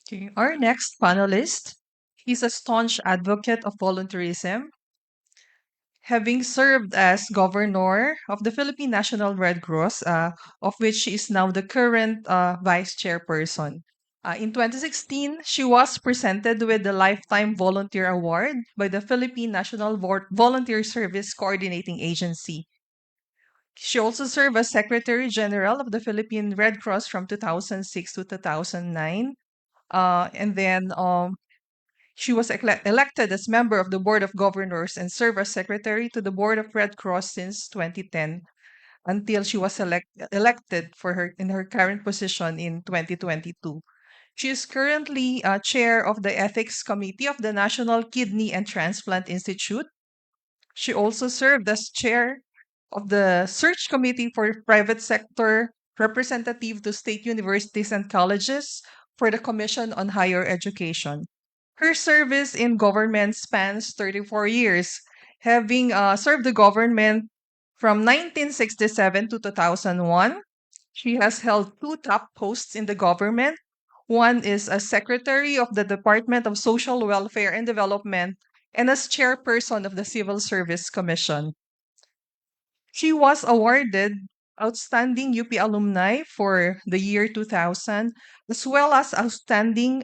Okay, our next panelist, he's a staunch advocate of volunteerism, having served as governor of the Philippine National Red Cross, of which she is now the current vice chairperson. In 2016, she was presented with the Lifetime Volunteer Award by the Philippine National Volunteer Service Coordinating Agency. She also served as Secretary General of the Philippine Red Cross from 2006 to 2009. And then she was elected as member of the Board of Governors and served as secretary to the Board of Red Cross since 2010 until she was elected for her in her current position in 2022. She is currently chair of the Ethics Committee of the National Kidney and Transplant Institute. She also served as chair of the Search Committee for Private Sector Representative to State Universities and Colleges for the Commission on Higher Education. Her service in government spans 34 years, having served the government from 1967 to 2001. She has held two top posts in the government. One is as Secretary of the Department of Social Welfare and Development and as Chairperson of the Civil Service Commission. She was awarded Outstanding UP Alumni for the year 2000, as well as Outstanding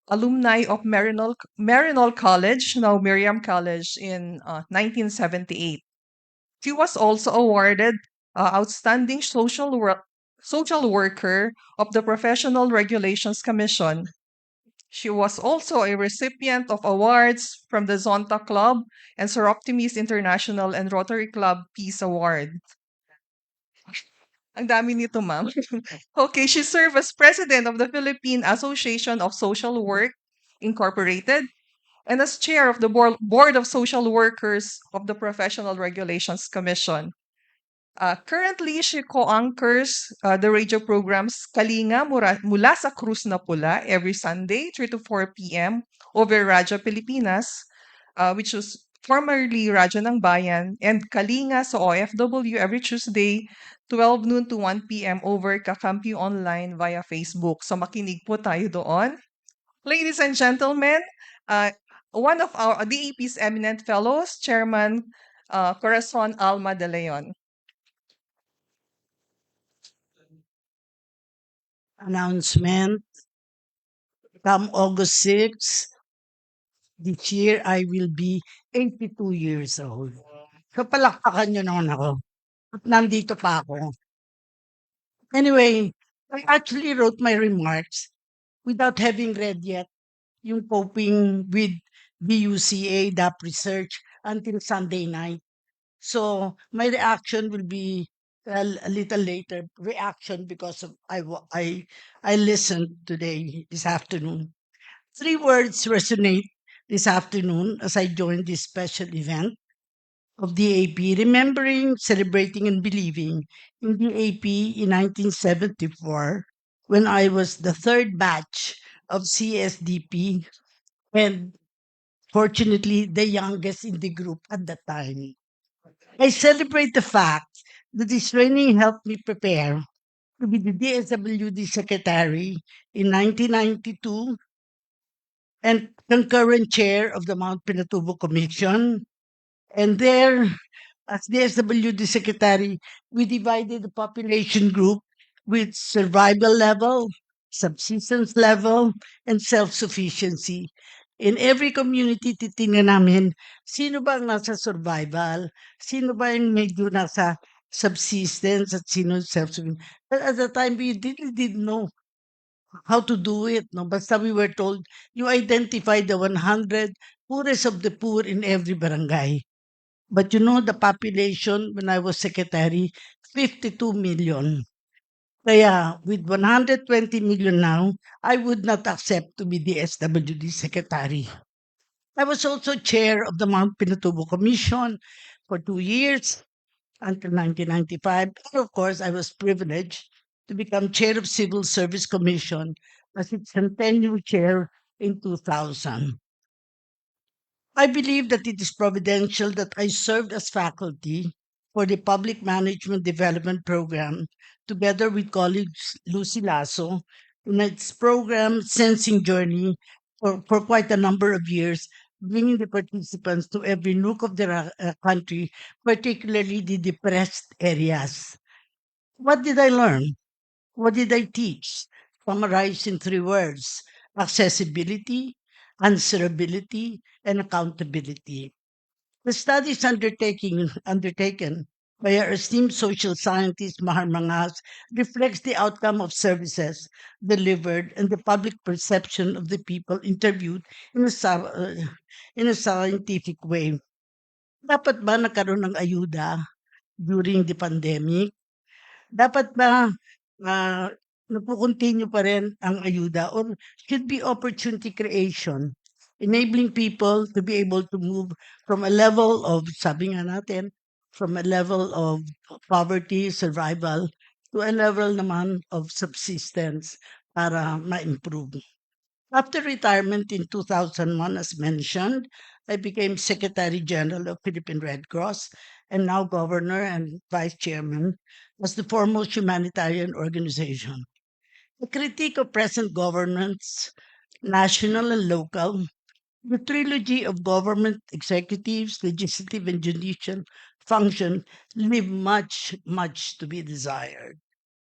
Alumni of Marinol College, now Miriam College, in 1978. She was also awarded Outstanding Social Worker of the Professional Regulations Commission. She was also a recipient of awards from the Zonta Club and Soroptimis International and Rotary Club Peace Award. Ang dami nito, ma'am. Okay, she served as president of the Philippine Association of Social Work Incorporated and as chair of the Board of Social Workers of the Professional Regulations Commission. Currently, she co-anchors the radio programs Kalinga mula sa Cruz na Pula every Sunday, 3 to 4 p.m. over Radyo Pilipinas, which was formerly Radyo ng Bayan, and Kalinga sa OFW every Tuesday, 12 noon to 1 p.m. over Kakampi Online via Facebook. So makinig po tayo doon. Ladies and gentlemen, one of our DAP's eminent fellows, Chairman Corazon Alma de Leon. Announcement. Come August 6th, this year I will be 82 years old. So palakpakan nyo naman ako. At nandito pa ako. Anyway, I actually wrote my remarks without having read yet yung coping with BUCA DAP research until Sunday night. So my reaction will be a little later. Reaction because of I listened today, this afternoon. 3 words resonate this afternoon as I joined this special event of the AP, remembering, celebrating, and believing in the AP in 1974 when I was the third batch of CSDP and fortunately the youngest in the group at that time. I celebrate the fact that this training helped me prepare to be the DSWD secretary in 1992 and concurrent chair of the Mount Pinatubo Commission. And there, as the SWD secretary, we divided the population group with survival level, subsistence level, and self-sufficiency. In every community, titingnan namin, sino ba ang nasa survival, sino ba yung medyo nasa subsistence, at sino self-sufficient. But at the time, we didn't know how to do it. No? Basta we were told, you identify the 100 poorest of the poor in every barangay. But you know, the population when I was secretary, 52 million. Kaya with 120 million now, I would not accept to be the SWD secretary. I was also chair of the Mount Pinatubo Commission for 2 years until 1995. And of course, I was privileged to become chair of Civil Service Commission as its centennial chair in 2000. I believe that it is providential that I served as faculty for the Public Management Development Program together with colleagues Lucy Lasso in its program Sensing Journey for quite a number of years, bringing the participants to every nook of the country, particularly the depressed areas. What did I learn? What did I teach? Summarized in three words: accessibility, answerability, and accountability. The studies undertaken by our esteemed social scientist Mahar Mangas reflects the outcome of services delivered and the public perception of the people interviewed in in a scientific way. Dapat ba nagkaroon ng ayuda during the pandemic? Dapat ba, ah, nagko-continue pa rin ang ayuda or should be opportunity creation, enabling people to be able to move from a level of, sabi nga natin, from a level of poverty, survival, to a level naman of subsistence para ma-improve. After retirement in 2001, as mentioned, I became Secretary General of Philippine Red Cross and now Governor and Vice Chairman as the foremost humanitarian organization. The critique of present governance, national and local, the trilogy of government executives, legislative, and judicial function leave much to be desired.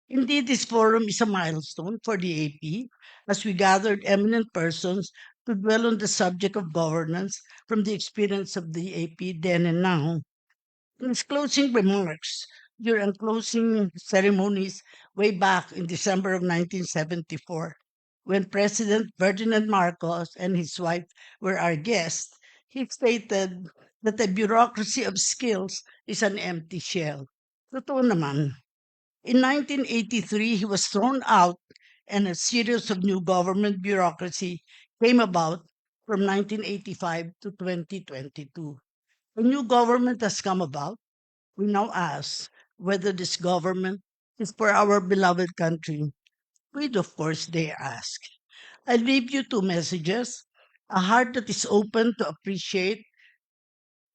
Indeed, this forum is a milestone for the AP as we gathered eminent persons to dwell on the subject of governance from the experience of the AP then and now. In his closing remarks during closing ceremonies way back in December of 1974, when President Ferdinand Marcos and his wife were our guests, he stated that the bureaucracy of skills is an empty shell. Totoo naman. In 1983, he was thrown out, and a series of new government bureaucracy came about from 1985 to 2022. A new government has come about. We now ask whether this government is for our beloved country. We'd, of course, dare ask. I leave you two messages: a heart that is open to appreciate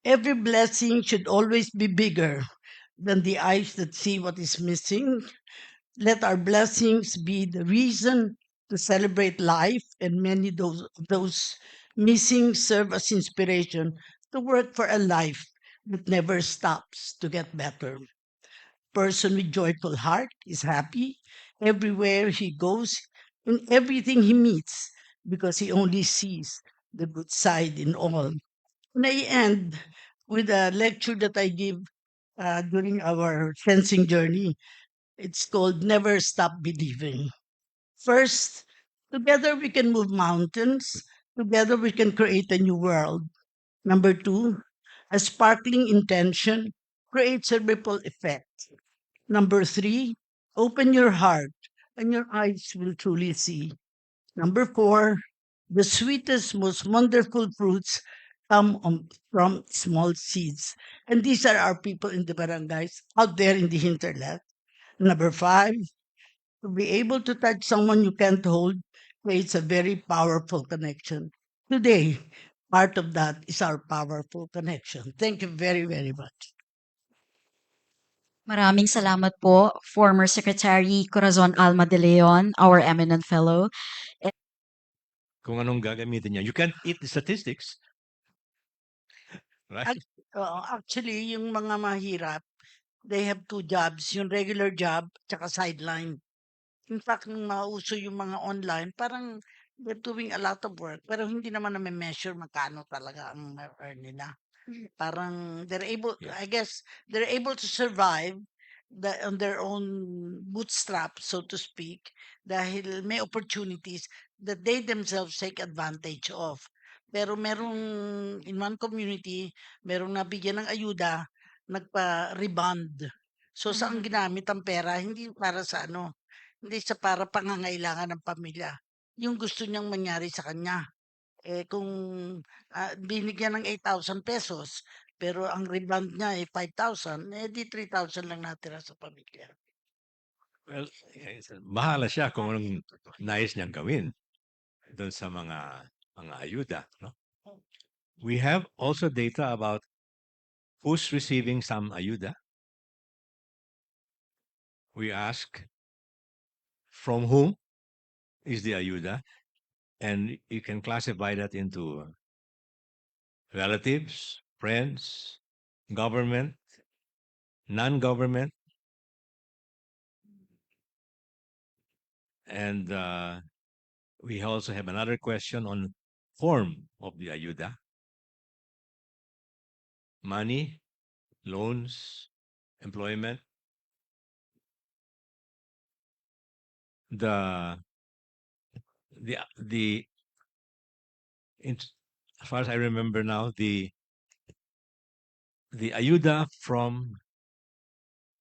every blessing should always be bigger than the eyes that see what is missing. Let our blessings be the reason to celebrate life, and many those missing serve as inspiration to work for a life that never stops to get better. Person with joyful heart is happy everywhere he goes, in everything he meets, because he only sees the good side in all. And I end with a lecture that I give during our fencing journey. It's called Never Stop Believing. First, together we can move mountains. Together we can create a new world. Number two, a sparkling intention creates a ripple effect. Number three, open your heart and your eyes will truly see. Number four, the sweetest, most wonderful fruits from small seeds. And these are our people in the barangays out there in the hinterland. Number five, to be able to touch someone you can't hold creates a very powerful connection. Today, part of that is our powerful connection. Thank you very, very much. Maraming salamat po, former Secretary Corazon Alma de Leon, our eminent fellow. Kung anong gagamitin niya. You can't eat the statistics, right? Actually, yung mga mahirap, they have two jobs, yung regular job tsaka sideline. In fact, nung mauso yung mga online, parang they're doing a lot of work, pero hindi naman na measure magkano talaga ang earn nila. Parang they're able, Yeah. I guess, they're able to survive on their own bootstrap, so to speak, dahil may opportunities that they themselves take advantage of. Pero merong, in one community, merong nabigyan ng ayuda, nagpa-rebond. So, saan ginamit ang pera? Hindi para sa ano, hindi sa para pangangailangan ng pamilya. Yung gusto niyang mangyari sa kanya. Eh, kung binigyan ng ₱8,000, pero ang rebond niya ay 5,000, eh di 3,000 lang natira sa pamilya. Well, bahala siya kung anong nais niyang gawin doon sa mga ayuda. No? We have also data about who's receiving some ayuda. We ask from whom is the ayuda, and you can classify that into relatives, friends, government, non-government, and we also have another question on form of the ayuda: money, loans, employment. The the in, as far as I remember now, the ayuda from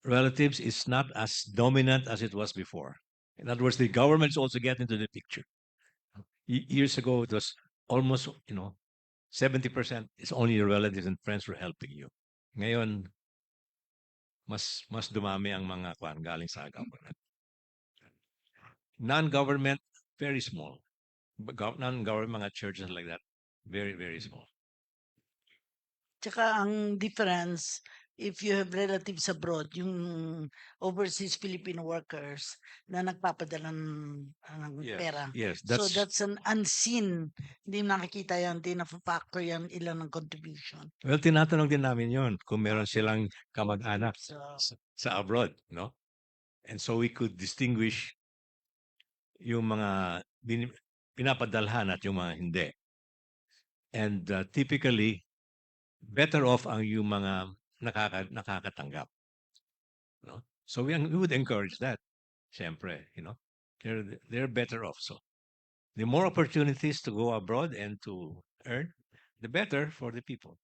relatives is not as dominant as it was before. In other words, the governments also get into the picture. Years ago, it was almost 70% is only your relatives and friends who are helping you. Ngayon, mas dumami ang mga kwan galing sa government. Non-government, very small. Non-government mga churches like that, very, very small. Tsaka ang difference, if you have relatives abroad, yung overseas Filipino workers na nagpapadala ng pera. Yes, So that's an unseen. Hindi nakikita yan, hindi na-factor yan ilan ng contribution. well, tinatanong din namin yon kung meron silang kamag-anak So, sa abroad, no? And so we could distinguish yung mga pinapadalhan at yung mga hindi. And typically, better off ang yung mga nakakatanggap. No? So we would encourage that, siyempre, they're better off. So the more opportunities to go abroad and to earn, the better for the people.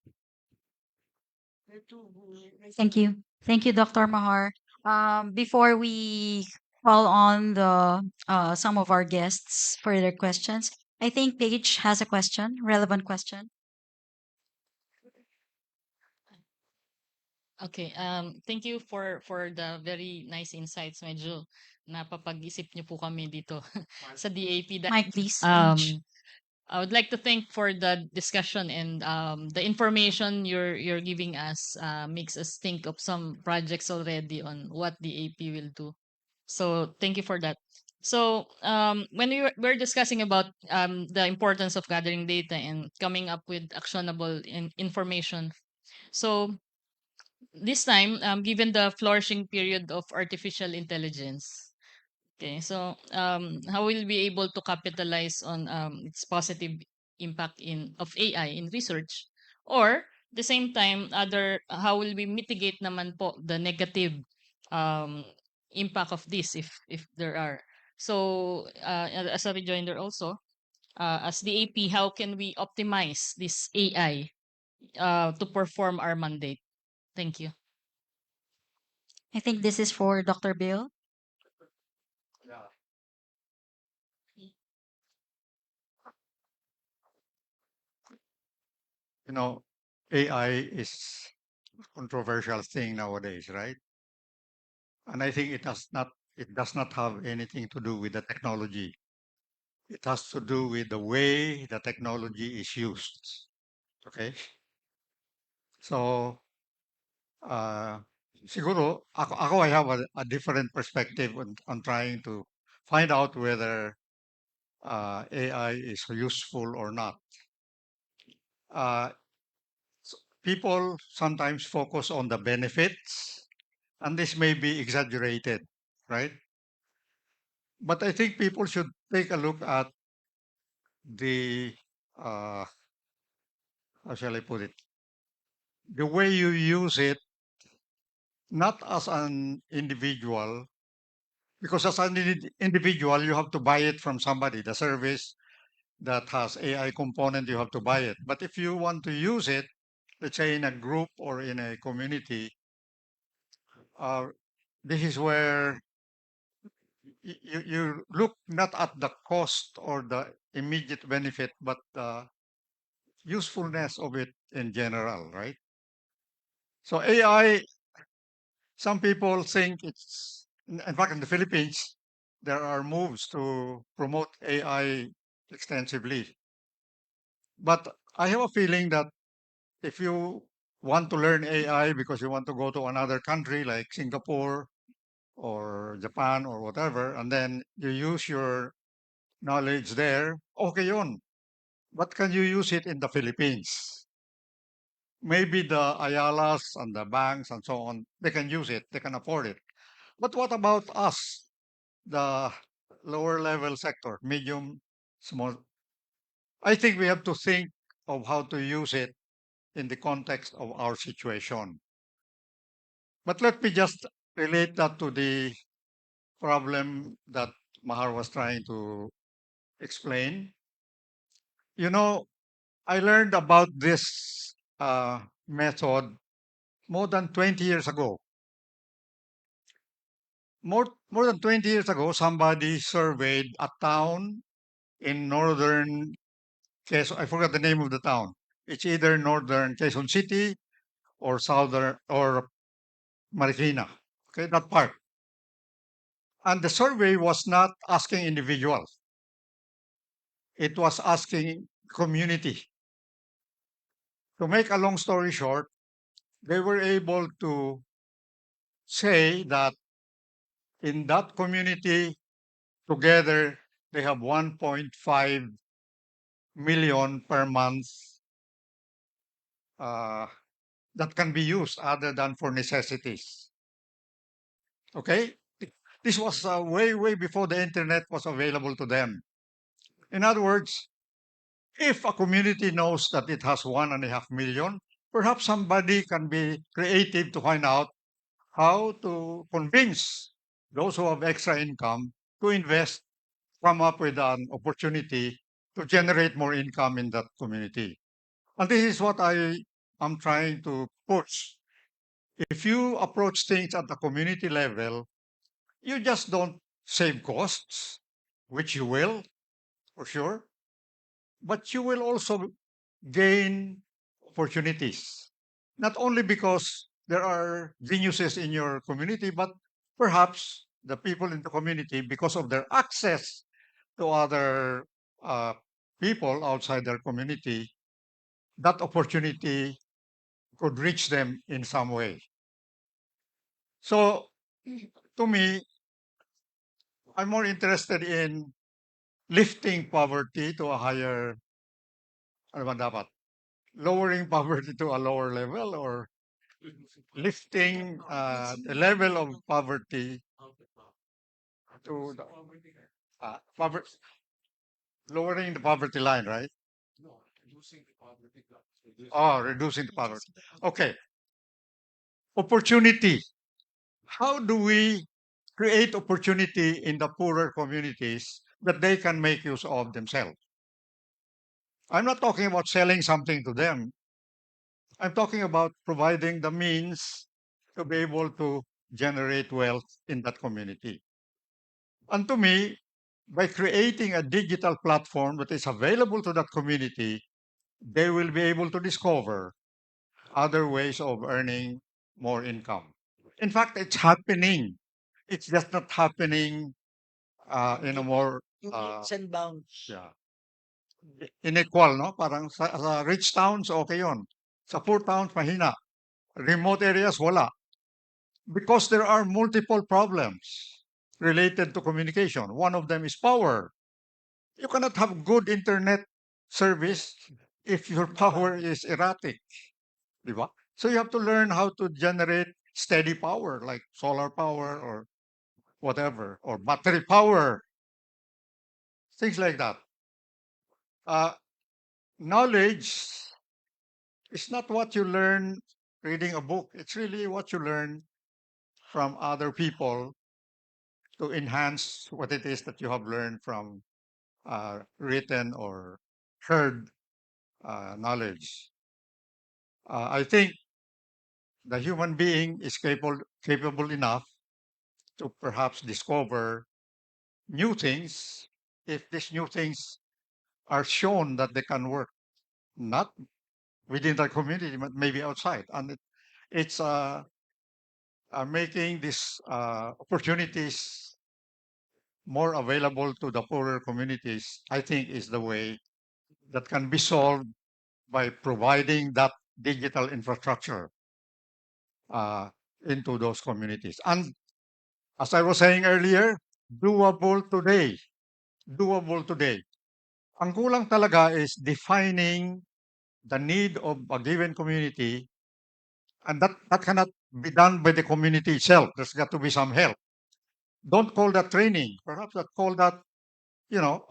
Thank you. Thank you, Dr. Mahar. Before we call on the some of our guests for their questions, I think Paige has a question, relevant question. Okay, thank you for the very nice insights. Medyo napapag-isip niyo po kami dito sa DAP. Mike, please. Paige. I would like to thank for the discussion and the information you're giving us makes us think of some projects already on what the AP will do. So thank you for that. So when we're discussing about the importance of gathering data and coming up with actionable information, so this time, given the flourishing period of artificial intelligence, okay, so how will we be able to capitalize on its positive impact of AI in research, or at the same time, how will we mitigate naman po the negative um, impact of this if there are? So as a rejoinder also, as the AP, how can we optimize this AI to perform our mandate? Thank you. I think this is for Dr. Bill. You know, AI is a controversial thing nowadays, right? And I think it does not have anything to do with the technology. It has to do with the way the technology is used. Okay? So, siguro, ako I have a different perspective on trying to find out whether AI is useful or not. People sometimes focus on the benefits, and this may be exaggerated, right? But I think people should take a look at the, how shall I put it, the way you use it, not as an individual, because as an individual, you have to buy it from somebody. The service that has AI component, you have to buy it. But if you want to use it, let's say in a group or in a community, this is where you look not at the cost or the immediate benefit, but the usefulness of it in general, right? So AI, some people think in fact, in the Philippines, there are moves to promote AI extensively. But I have a feeling that if you want to learn AI because you want to go to another country like Singapore or Japan or whatever, and then you use your knowledge there, okay yun. But can you use it in the Philippines? Maybe the Ayalas and the banks and so on, they can use it, they can afford it. But what about us, the lower level sector, medium, small? I think we have to think of how to use it in the context of our situation. But let me just relate that to the problem that Mahar was trying to explain. You know, I learned about this method more than 20 years ago. More than 20 years ago, somebody surveyed a town in northern Quezon. I forgot the name of the town. It's either northern Quezon City or southern or Marikina. Okay, that part. And the survey was not asking individuals. It was asking community. To make a long story short, they were able to say that in that community together they have 1.5 million per month uh, that can be used other than for necessities. Okay? This was way before the internet was available to them. In other words, if a community knows that it has 1.5 million, perhaps somebody can be creative to find out how to convince those who have extra income to invest, come up with an opportunity to generate more income in that community. And this is what I am trying to push. If you approach things at the community level, you just don't save costs, which you will, for sure, but you will also gain opportunities. Not only because there are geniuses in your community, but perhaps the people in the community, because of their access to other uh, people outside their community, that opportunity could reach them in some way. So, to me, I'm more interested in lifting poverty to a higher, ano ba dapat? Lowering poverty to a lower level or lifting the level of poverty to the, lowering the poverty line, right? Oh, reducing the poverty. Okay. Opportunity. How do we create opportunity in the poorer communities that they can make use of themselves? I'm not talking about selling something to them. I'm talking about providing the means to be able to generate wealth in that community. And to me, by creating a digital platform that is available to that community, they will be able to discover other ways of earning more income. In fact, it's happening. It's just not happening in a more Leaps and bounds. yeah, inequal, no? Parang sa rich towns, okay yon. Sa poor towns, mahina. Remote areas, wala. Because there are multiple problems related to communication. One of them is power. You cannot have good internet service if your power is erratic. Di ba? So you have to learn how to generate steady power, like solar power or whatever, or battery power, things like that. Uh, Knowledge is not what you learn reading a book. It's really what you learn from other people to enhance what it is that you have learned from written or heard knowledge. I think the human being is capable enough to perhaps discover new things if these new things are shown that they can work, not within the community, but maybe outside. And it's making these opportunities more available to the poorer communities, I think is the way that can be solved by providing that digital infrastructure uh, into those communities. And as I was saying earlier, doable today. doable today. Ang kulang talaga is defining the need of a given community, and that cannot be done by the community itself. There's got to be some help. Don't call that training. Perhaps that call that, you know,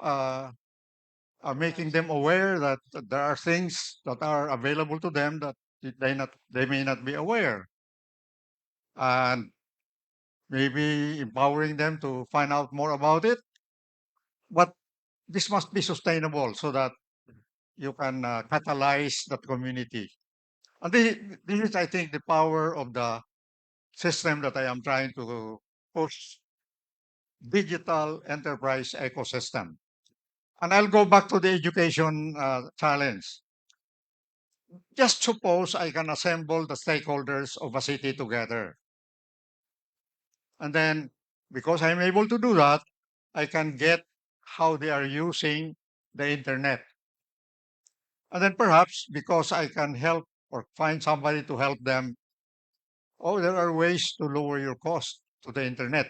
making them aware that there are things that are available to them that they may not be aware, and maybe empowering them to find out more about it. But this must be sustainable so that you can catalyze that community. And this is, I think, the power of the system that I am trying to push, digital enterprise ecosystem. And I'll go back to the education challenge. Just suppose I can assemble the stakeholders of a city together. And then, because I'm able to do that, I can get how they are using the internet. And then perhaps because I can help or find somebody to help them, oh, there are ways to lower your cost to the internet.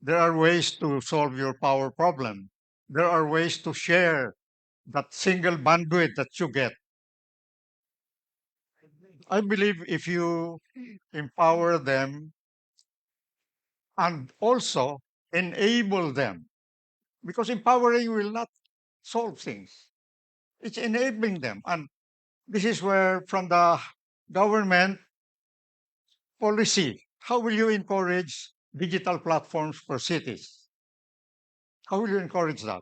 There are ways to solve your power problem. There are ways to share that single bandwidth that you get. I believe if you empower them and also enable them, because empowering will not solve things, it's enabling them. And this is where, from the government policy, how will you encourage digital platforms for cities? How will you encourage that?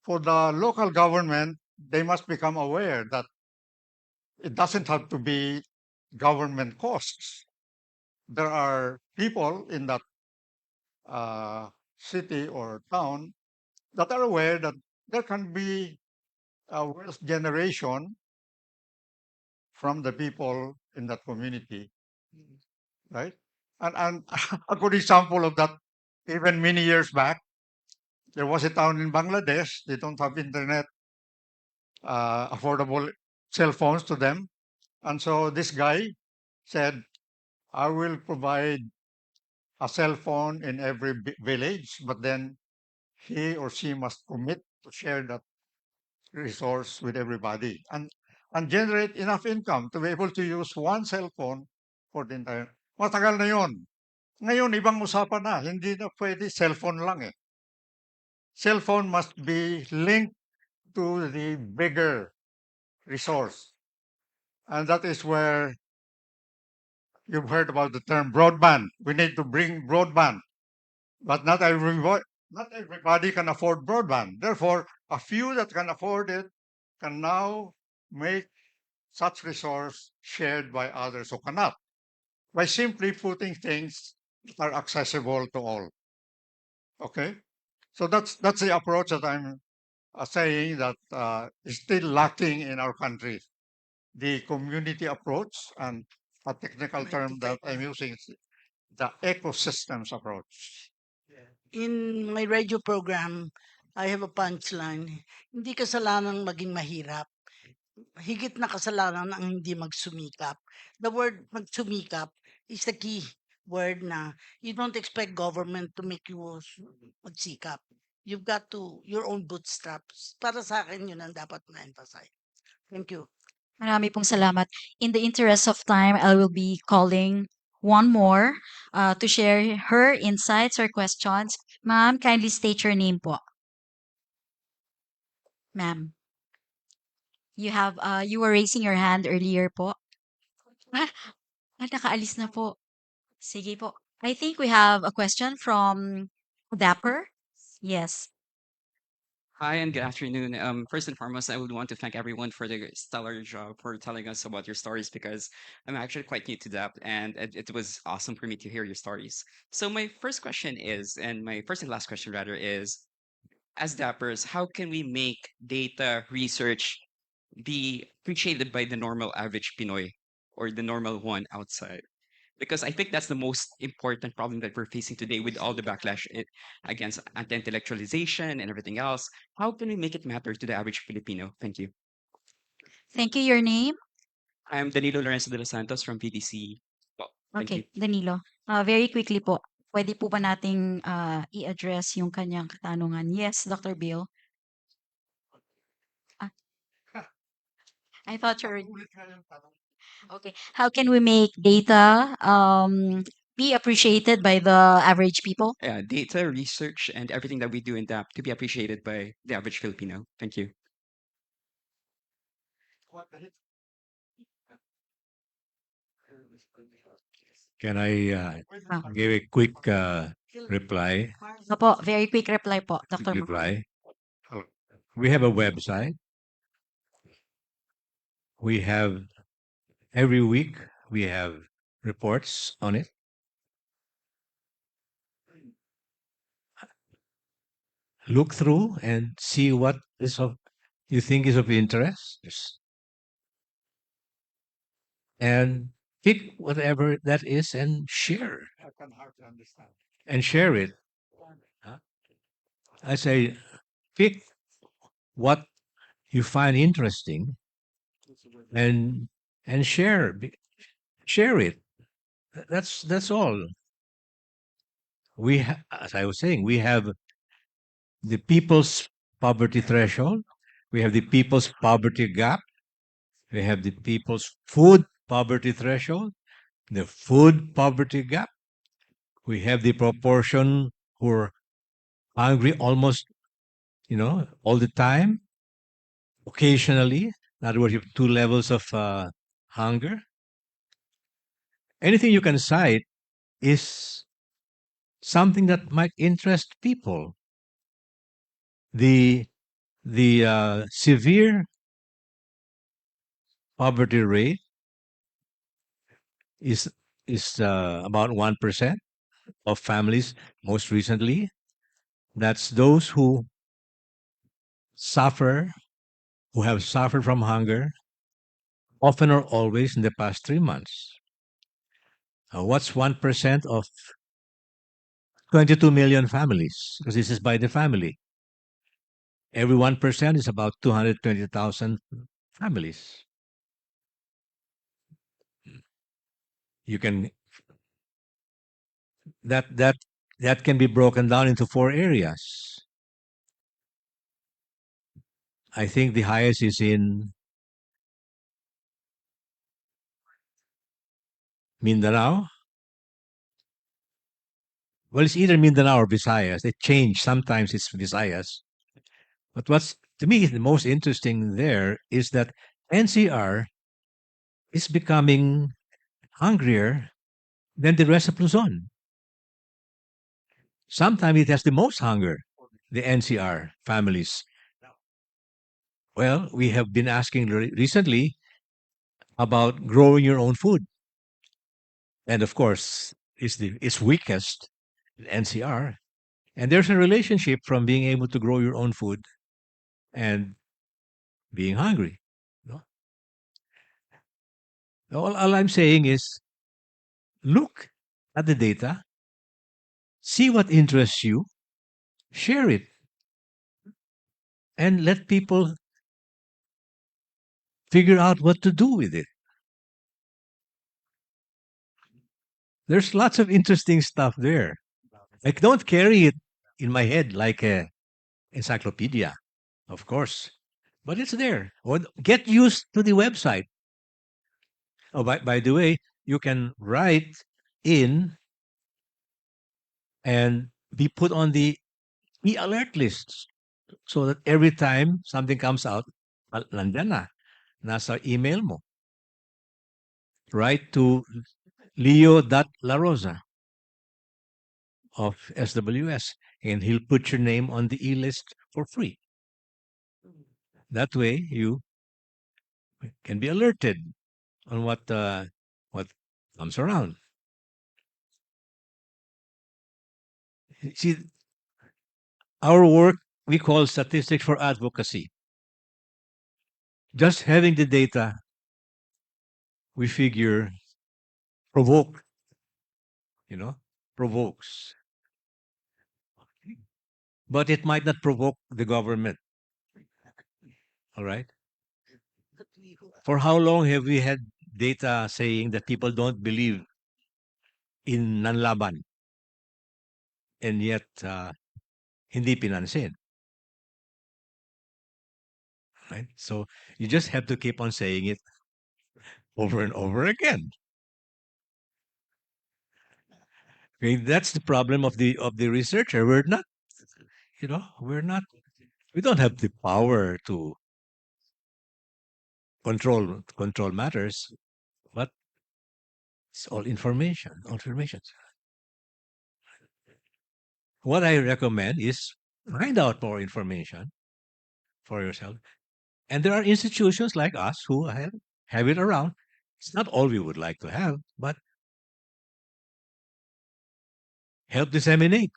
For the local government, they must become aware that it doesn't have to be government costs. There are people in that city or town that are aware that there can be a wealth generation from the people in that community, right? And a good example of that, even many years back, there was a town in Bangladesh. They don't have internet, affordable cell phones to them. And so this guy said, I will provide a cell phone in every village, but then he or she must commit to share that resource with everybody and generate enough income to be able to use one cell phone for the entire. Matagal na yon. Ngayon, ibang usapan na. Hindi na pwede cellphone lang eh. Cellphone must be linked to the bigger resource. And that is where you've heard about the term broadband. We need to bring broadband, but not everybody can afford broadband. Therefore, a few that can afford it can now make such resource shared by others who cannot, by simply putting things that are accessible to all. Okay, so that's the approach that I'm saying that is still lacking in our country. The community approach, and a technical term that I'm using is the ecosystems approach. In my radio program, I have a punchline. Hindi kasalanan maging mahirap. Higit na kasalanan ang hindi magsumikap. The word magsumikap is the key word na you don't expect government to make you magsikap. You've got to, your own bootstraps. Para sa akin, yun ang dapat na-emphasize. Thank you. Marami pong salamat. In the interest of time, I will be calling one more to share her insights or questions. Ma'am, kindly state your name po. Ma'am, you were raising your hand earlier po. Ah, nakaalis na po. Sige po. I think we have a question from Dapper. Yes. Hi and good afternoon. First and foremost, I would want to thank everyone for the stellar job for telling us about your stories because I'm actually quite new to that, and it was awesome for me to hear your stories. So my first question is, and my first and last question rather is, as Dappers, how can we make data research be appreciated by the normal average Pinoy or the normal one outside? Because I think that's the most important problem that we're facing today with all the backlash against anti-intellectualization and everything else. How can we make it matter to the average Filipino? Thank you. Thank you. Your name? I'm Danilo Lorenzo de los Santos from PTC. Well, thank you. Okay, Danilo. Very quickly po. Pwede po ba nating i-address yung kanyang katanungan? Yes, Dr. Bill. Ah, I thought you were okay. How can we make data be appreciated by the average people? Yeah, data, research, and everything that we do in DAP to be appreciated by the average Filipino. Thank you. Can I Ah, give a quick reply? Opo, very quick reply po, Quick Dr. Mahal. reply. We have a website. We have every week we have reports on it. Look through and see what is of you think is of interest, and pick whatever that is and share it. Huh? I say pick what you find interesting and share it. That's all. As I was saying, we have the people's poverty threshold, we have the people's poverty gap, we have the people's food poverty threshold, the food poverty gap, we have the proportion who are hungry almost, all the time, occasionally. In other words, you have two levels of hunger. Anything you can cite is something that might interest people. The severe poverty rate is about 1% of families. Most recently, that's those suffer who have suffered from hunger, often or always in the past 3 months. What's 1% of 22 million families? Because this is by the family. Every 1% is about 220,000 families. You can that can be broken down into 4 areas. I think the highest is in Mindanao. Well, it's either Mindanao or Visayas. They change. Sometimes it's Visayas. But what's to me the most interesting there is that NCR is becoming hungrier than the rest of Luzon. Sometimes it has the most hunger, the NCR families. Well, we have been asking recently about growing your own food. And of course, it's weakest in NCR. And there's a relationship from being able to grow your own food and being hungry. No? All I'm saying is look at the data, see what interests you, share it, and let people figure out what to do with it. There's lots of interesting stuff there. I don't carry it in my head like a encyclopedia, of course, but it's there. Or get used to the website. Oh, by the way, you can write in and be put on the e-alert lists so that every time something comes out, nandyan na, nasa email mo. Write to leo.larosa of SWS, and he'll put your name on the e-list for free. That way, you can be alerted on what comes around. See, our work we call statistics for advocacy. Just having the data, we figure, provokes. But it might not provoke the government. All right. For how long have we had data saying that people don't believe in nanlaban? and yet hindi pinansin. Right? So you just have to keep on saying it over and over again. Okay, that's the problem of the researcher. We're not, we don't have the power to control matters, but it's all information. What I recommend is find out more information for yourself. And there are institutions like us who have it around. It's not all we would like to have, but help disseminate.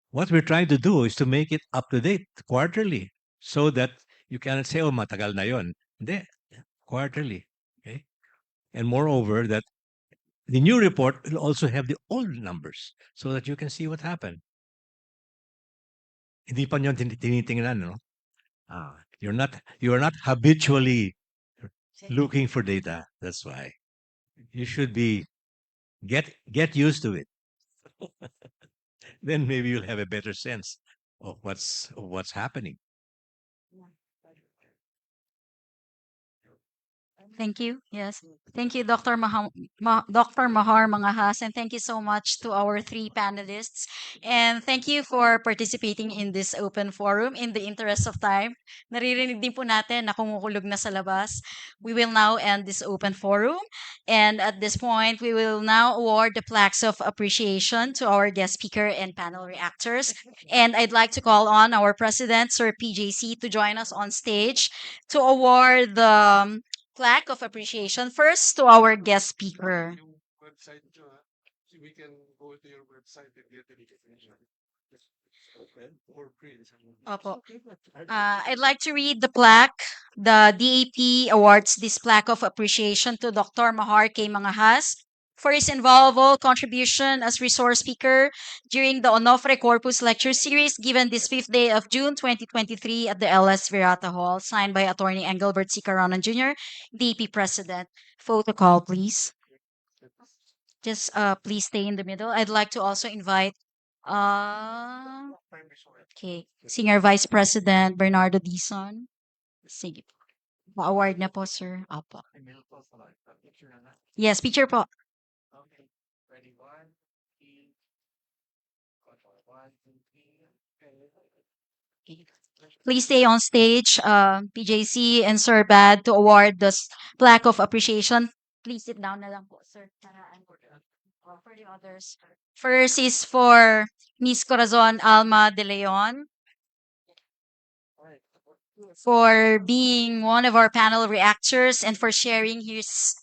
What we're trying to do is to make it up to date quarterly so that you cannot say, oh, matagal na yon. Hindi, quarterly. Okay? And moreover, that the new report will also have the old numbers so that you can see what happened. Hindi pa nyo tinitingnan, no? You're not habitually looking for data. That's why. You should be get used to it. Then maybe you'll have a better sense of what's happening. Thank you. Yes. Thank you, Dr. Dr. Mahar Mangahas, and thank you so much to our three panelists. And thank you for participating in this open forum. In the interest of time, naririnig din po natin na kumukulog na sa labas. We will now end this open forum. And at this point, we will now award the plaques of appreciation to our guest speaker and panel reactors. And I'd like to call on our president, Sir PJC, to join us on stage to award the plaque of appreciation first to our guest speaker. We can go to your website and get the recognition. Or print. Opo. I'd like to read the plaque. The DAP awards this plaque of appreciation to Dr. Mahar K. Mangahas for his invaluable contribution as resource speaker during the ONOFRE Corpus lecture series given this 5th day of June 2023 at the LS Virata Hall, signed by Attorney Engelbert C. Caronan Jr., DAP President. Photo call, please. Just please stay in the middle. I'd like to also invite okay, Senior Vice President Bernardo Dizon. Sige po. Ma-award na po, sir. Apo. Yes, picture po. Okay. Ready? 1, 2, 3. Please stay on stage, PJC and Sir Bad, to award the plaque of appreciation. Please sit down na lang po, sir. For the others. First is for Miss Corazon Alma de Leon for being one of our panel reactors and for sharing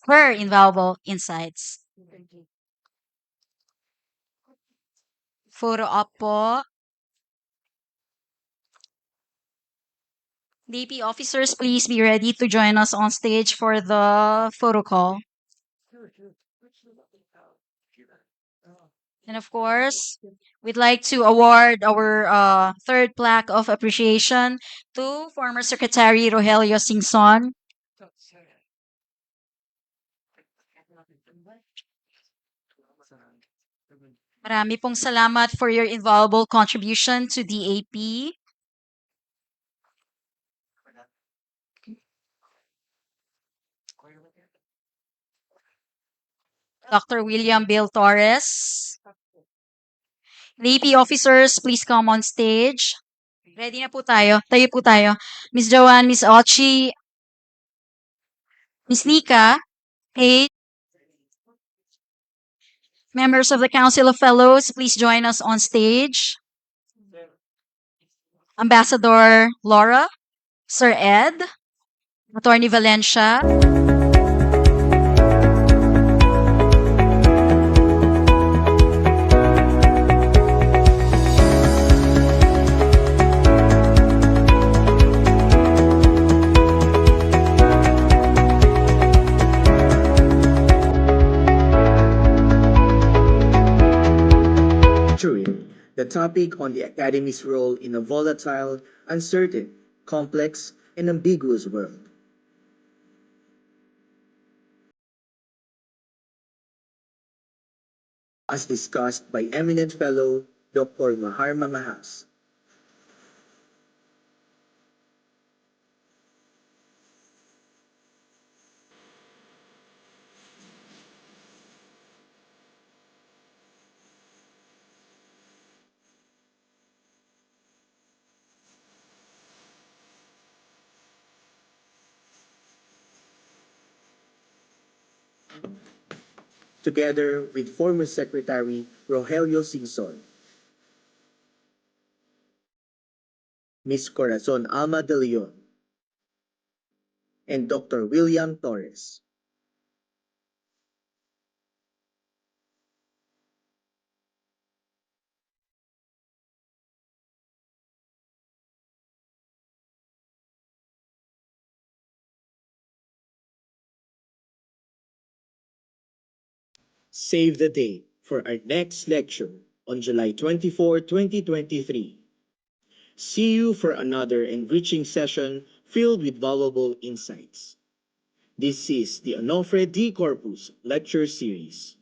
her invaluable insights. Photo up po. DP officers, please be ready to join us on stage for the photo call. And of course, we'd like to award our third plaque of appreciation to former Secretary Rogelio Singson. Marami pong salamat for your invaluable contribution to DAP. Dr. William Bill Torres. DAP officers, please come on stage. Ready na po tayo. Tayo po tayo. Miss Joanne, Miss Ochi, Miss Nika, Paige. Members of the Council of Fellows, please join us on stage. Ambassador Laura, Sir Ed, Attorney Valencia. The topic on the Academy's role in a volatile, uncertain, complex, and ambiguous world. as discussed by eminent fellow Dr. Mahar Mamahas. Together with former Secretary Rogelio Singson, Ms. Corazon Alma de Leon, and Dr. William Torres. Save the date for our next lecture on July 24, 2023. See you for another enriching session filled with valuable insights. This is the ONOFRE D Corpus Lecture Series.